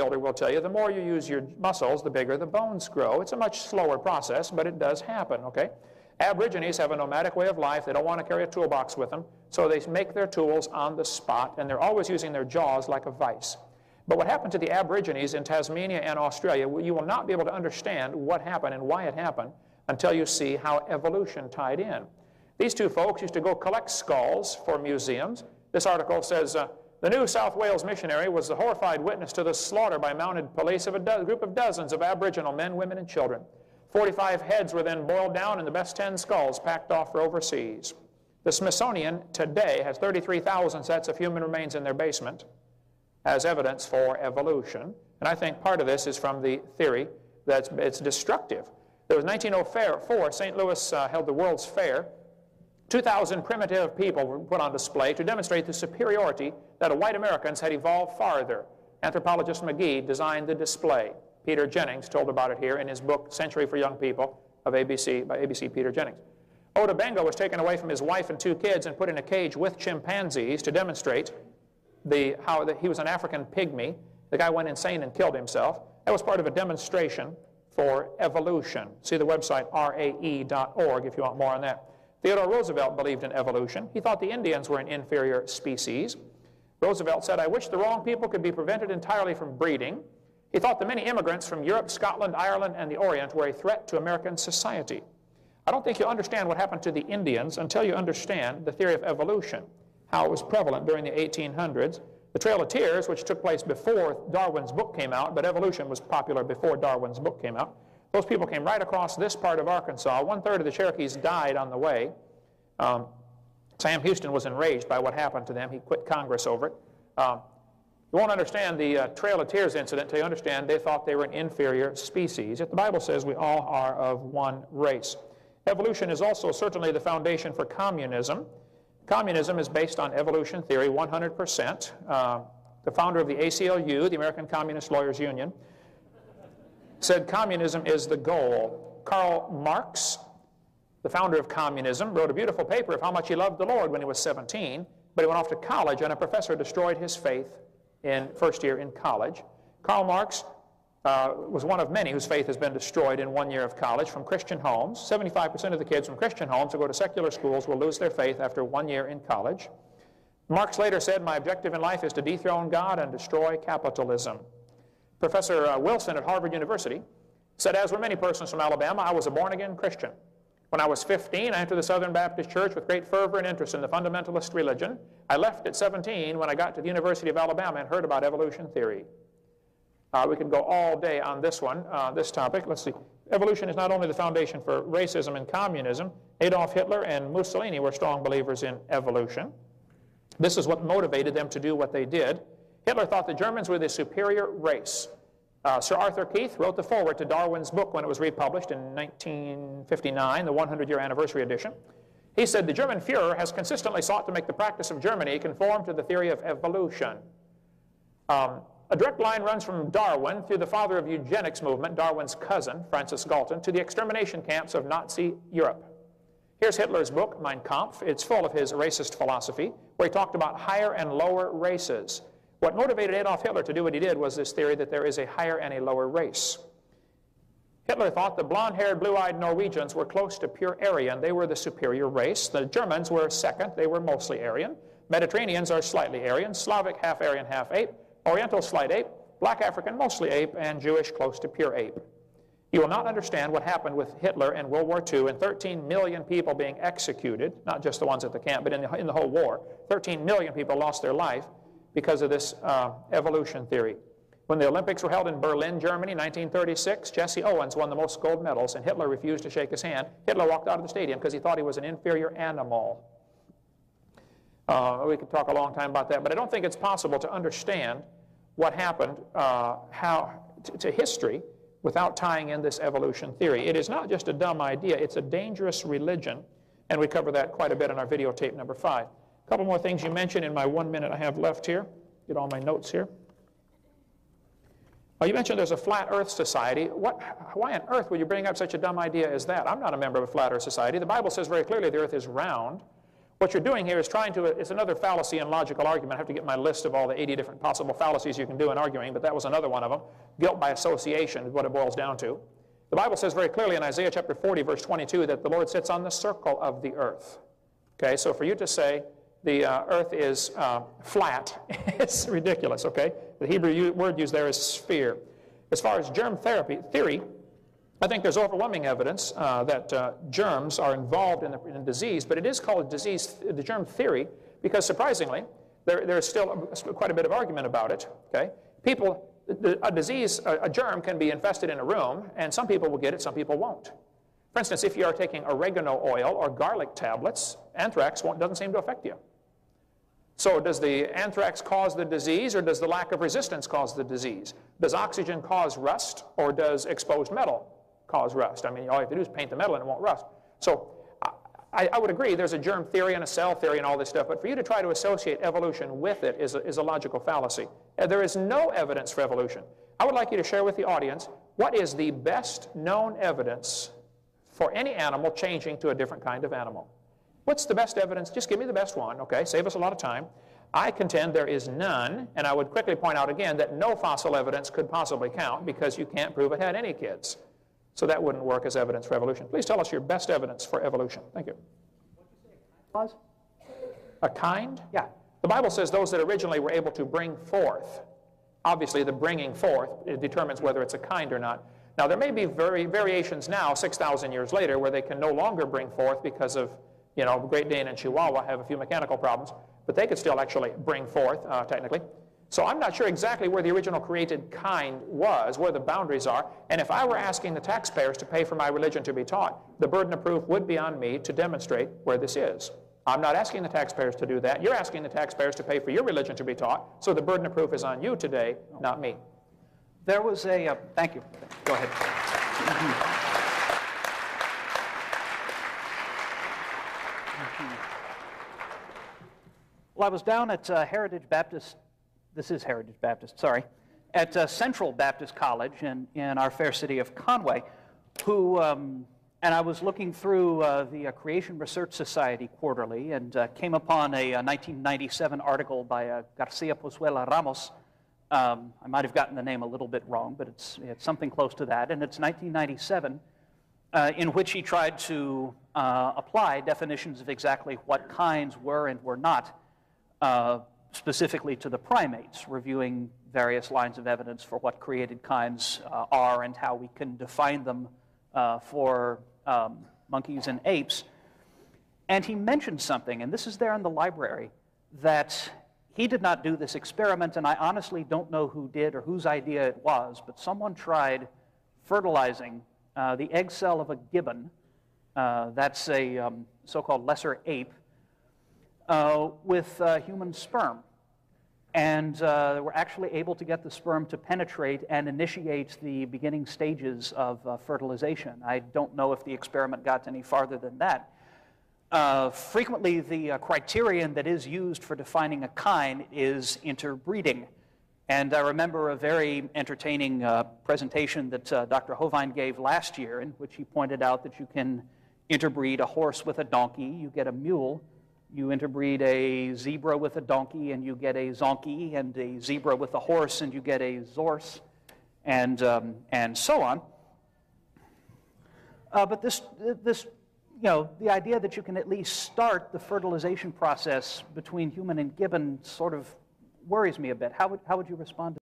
bodybuilder will tell you, the more you use your muscles, the bigger the bones grow. It's a much slower process, but it does happen, okay? Aborigines have a nomadic way of life. They don't want to carry a toolbox with them, so they make their tools on the spot, and they're always using their jaws like a vice. But what happened to the Aborigines in Tasmania and Australia, you will not be able to understand what happened and why it happened until you see how evolution tied in. These two folks used to go collect skulls for museums. This article says, the New South Wales missionary was the horrified witness to the slaughter by mounted police of a group of dozens of Aboriginal men, women, and children. 45 heads were then boiled down and the best 10 skulls packed off for overseas. The Smithsonian today has 33,000 sets of human remains in their basement as evidence for evolution. And I think part of this is from the theory that it's destructive. There was 1904, St. Louis held the World's Fair. 2,000 primitive people were put on display to demonstrate the superiority that white Americans had evolved farther. Anthropologist McGee designed the display. Peter Jennings told about it here in his book, Century for Young People, of ABC, by ABC Peter Jennings. Oda Benga was taken away from his wife and 2 kids and put in a cage with chimpanzees to demonstrate how he was an African pygmy. The guy went insane and killed himself. That was part of a demonstration for evolution. See the website rae.org if you want more on that. Theodore Roosevelt believed in evolution. He thought the Indians were an inferior species. Roosevelt said, I wish the wrong people could be prevented entirely from breeding. He thought the many immigrants from Europe, Scotland, Ireland, and the Orient were a threat to American society. I don't think you'll understand what happened to the Indians until you understand the theory of evolution, how it was prevalent during the 1800s. The Trail of Tears, which took place before Darwin's book came out, but evolution was popular before Darwin's book came out. Those people came right across this part of Arkansas. 1/3 of the Cherokees died on the way. Sam Houston was enraged by what happened to them. He quit Congress over it. You won't understand the Trail of Tears incident until you understand they thought they were an inferior species. Yet the Bible says we all are of one race. Evolution is also certainly the foundation for communism. Communism is based on evolution theory 100%. The founder of the ACLU, the American Communist Lawyers Union, said communism is the goal. Karl Marx, the founder of communism, wrote a beautiful paper of how much he loved the Lord when he was 17, but he went off to college and a professor destroyed his faith in first year in college. Karl Marx was one of many whose faith has been destroyed in 1 year of college from Christian homes. 75% of the kids from Christian homes who go to secular schools will lose their faith after 1 year in college. Marx later said, my objective in life is to dethrone God and destroy capitalism. Professor Wilson at Harvard University said, as were many persons from Alabama, I was a born-again Christian. When I was 15, I entered the Southern Baptist Church with great fervor and interest in the fundamentalist religion. I left at 17 when I got to the University of Alabama and heard about evolution theory. We could go all day on this one, this topic. Let's see. Evolution is not only the foundation for racism and communism. Adolf Hitler and Mussolini were strong believers in evolution. This is what motivated them to do what they did. Hitler thought the Germans were the superior race. Sir Arthur Keith wrote the foreword to Darwin's book when it was republished in 1959, the 100-year anniversary edition. He said, the German Fuhrer has consistently sought to make the practice of Germany conform to the theory of evolution. A direct line runs from Darwin through the father of eugenics movement, Darwin's cousin, Francis Galton, to the extermination camps of Nazi Europe. Here's Hitler's book, Mein Kampf. It's full of his racist philosophy, where he talked about higher and lower races. What motivated Adolf Hitler to do what he did was this theory that there is a higher and a lower race. Hitler thought the blonde-haired, blue-eyed Norwegians were close to pure Aryan. They were the superior race. The Germans were second. They were mostly Aryan. Mediterraneans are slightly Aryan. Slavic, half Aryan, half ape. Oriental, slight ape. Black African, mostly ape. And Jewish, close to pure ape. You will not understand what happened with Hitler in World War II and 13 million people being executed, not just the ones at the camp, but in the whole war. 13 million people lost their life because of this evolution theory. When the Olympics were held in Berlin, Germany, 1936, Jesse Owens won the most gold medals, and Hitler refused to shake his hand. Hitler walked out of the stadium because he thought he was an inferior animal. We could talk a long time about that, but I don't think it's possible to understand what happened to history without tying in this evolution theory. It is not just a dumb idea, it's a dangerous religion, and we cover that quite a bit in our videotape number 5. A couple more things you mentioned in my 1 minute I have left here. Get all my notes here. You mentioned there's a Flat Earth Society. Why on earth would you bring up such a dumb idea as that? I'm not a member of a Flat Earth Society. The Bible says very clearly the earth is round. What you're doing here is it's another fallacy in logical argument. I have to get my list of all the 80 different possible fallacies you can do in arguing, but that was another one of them. Guilt by association is what it boils down to. The Bible says very clearly in Isaiah chapter 40, verse 22, that the Lord sits on the circle of the earth. Okay, so for you to say the earth is flat, it's ridiculous, okay? The Hebrew word used there is sphere. As far as germ theory, I think there's overwhelming evidence that germs are involved in disease, but it is called the germ theory, because surprisingly, there's still quite a bit of argument about it, okay? A germ can be infested in a room, and some people will get it, some people won't. For instance, if you are taking oregano oil or garlic tablets, anthrax doesn't seem to affect you. So does the anthrax cause the disease, or does the lack of resistance cause the disease? Does oxygen cause rust, or does exposed metal cause rust? I mean, all you have to do is paint the metal and it won't rust. So I would agree there's a germ theory and a cell theory and all this stuff, but for you to try to associate evolution with it is a logical fallacy. There is no evidence for evolution. I would like you to share with the audience what is the best known evidence for any animal changing to a different kind of animal. What's the best evidence? Just give me the best one, okay? Save us a lot of time. I contend there is none, and I would quickly point out again that no fossil evidence could possibly count because you can't prove it had any kids. So that wouldn't work as evidence for evolution. Please tell us your best evidence for evolution. Thank you. What did you say a kind was? A kind? Yeah. The Bible says those that originally were able to bring forth. Obviously, the bringing forth determines whether it's a kind or not. Now, there may be variations now, 6,000 years later, where they can no longer bring forth because of, you know, Great Dane and Chihuahua have a few mechanical problems, but they could still actually bring forth, technically. So I'm not sure exactly where the original created kind was, where the boundaries are, and if I were asking the taxpayers to pay for my religion to be taught, the burden of proof would be on me to demonstrate where this is. I'm not asking the taxpayers to do that. You're asking the taxpayers to pay for your religion to be taught, so the burden of proof is on you today, not me. There was a, thank you. Go ahead. Well, I was down at Heritage Baptist, this is Heritage Baptist, sorry, at Central Baptist College in our fair city of Conway, and I was looking through the Creation Research Society quarterly and came upon a 1997 article by Garcia Pozuela Ramos. I might have gotten the name a little bit wrong, but it's something close to that, and it's 1997, in which he tried to apply definitions of exactly what kinds were and were not, specifically to the primates, reviewing various lines of evidence for what created kinds are and how we can define them for monkeys and apes. And he mentioned something, and this is there in the library, that he did not do this experiment, and I honestly don't know who did or whose idea it was, but someone tried fertilizing the egg cell of a gibbon, that's a so-called lesser ape, with human sperm. And were actually able to get the sperm to penetrate and initiate the beginning stages of fertilization. I don't know if the experiment got any farther than that. Frequently, the criterion that is used for defining a kind is interbreeding. And I remember a very entertaining presentation that Dr. Hovind gave last year, in which he pointed out that you can interbreed a horse with a donkey, you get a mule. You interbreed a zebra with a donkey, and you get a zonkey, and a zebra with a horse, and you get a zorse, and so on. But this, you know, the idea that you can at least start the fertilization process between human and gibbon sort of worries me a bit. How would you respond to